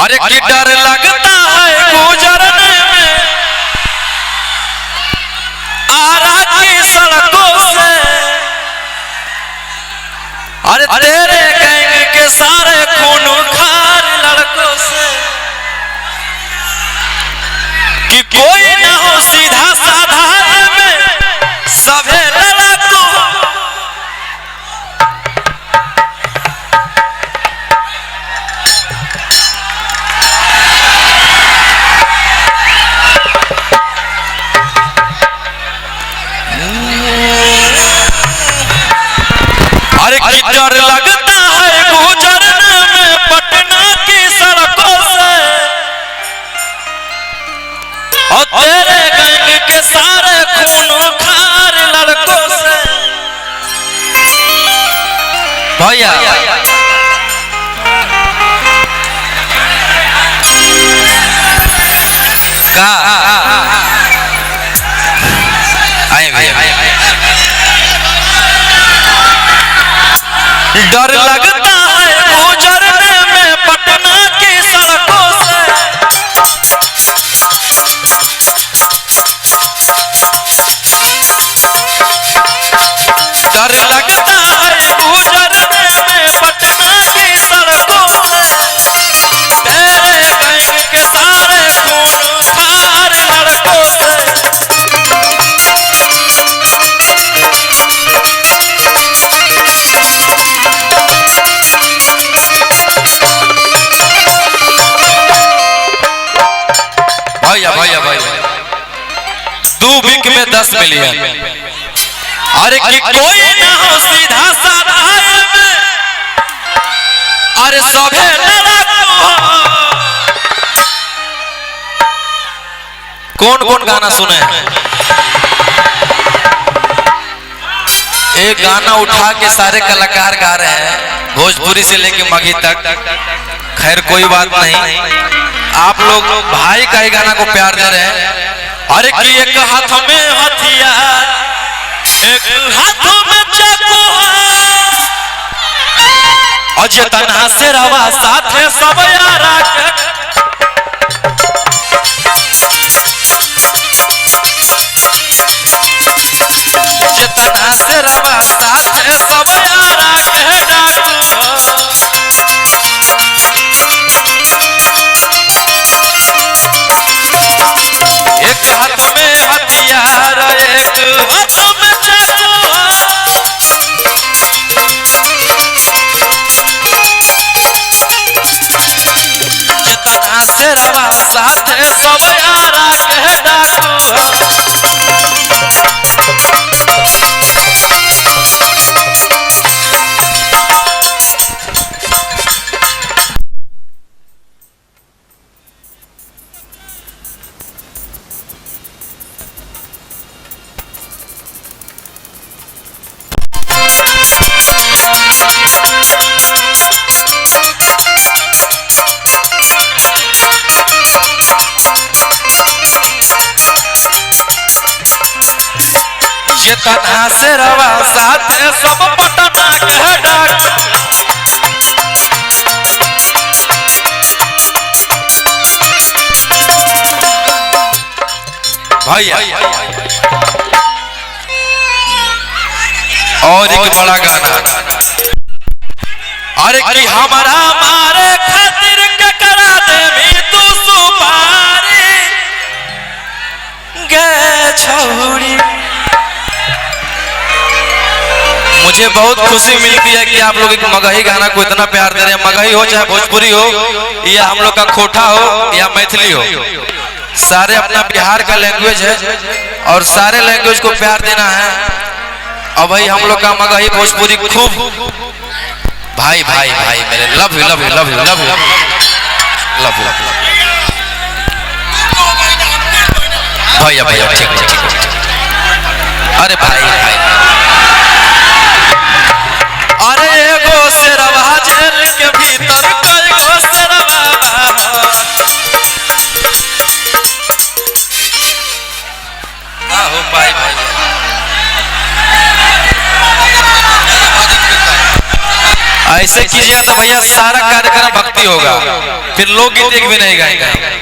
अरे कि डर लगता है गुजरने में आरा की सड़कों से। अरे तेरे गैंग के सारे खून खार लड़कों से कि कोई ना हो सीधा साधा में सभे लड़कों। अरे कि डर लगता है गुजरने में पटना की सड़कों से और तेरे गैंग के सारे खून खार लड़कों से। भैया आए भैया डर लगता है गुजरने में पटना की सड़कों से। डर लगता है गुजरने में पटना की सड़कों से तेरे गैंग के सारे खून खार लड़कों से। भैया भैया भैया 2 वीक में 10 मिलियन। अरे कि कोई ना हो सीधा साधा में अरे सभे कौन कौन गाना सुने? एक गाना उठा के सारे कलाकार गा रहे हैं भोजपुरी से लेके मगही तक। खैर कोई बात नहीं, आप लोग भाई का ही गाना को प्यार दे रहे हैं। अरे कि एक हाथ में हथियार एक हाथों में चाकू और जे तन्हा से रवा साथे सब यारा जे तन्हा से रवा साथे सब यारा के डाकू। एक हाथ में हथियार एक हाथ में चाकू जितना से रवा साथे सब यारा के डाकू। जितना से रवा साथे सब पटना के डाकू। भैया और एक बड़ा गाना। अरे कि हमारा मारे खातिर के करा दे भी तू सुपारी गे छौरी। मुझे बहुत खुशी मिलती है कि आप लोग एक मगही गाना को इतना प्यार दे रहे हैं। मगही हो चाहे भोजपुरी हो या हम लोग का खोटा हो या मैथिली हो, सारे अपना बिहार का लैंग्वेज है और सारे लैंग्वेज को प्यार देना है। और भाई हम लोग का मगही भोजपुरी खूब भाई भाई भाई मेरे love you love you love you love you love you भैया भैया ठीक ठीक। अरे भाई भाई अरे एगो से रवा जेल के भीतर कई गो से रवा ना हो पाई भाई। ऐसे कीजिएगा तो भैया सारा कार्यक्रम भक्ति होगा, फिर लोकगीत एक भी नहीं गाएंगे।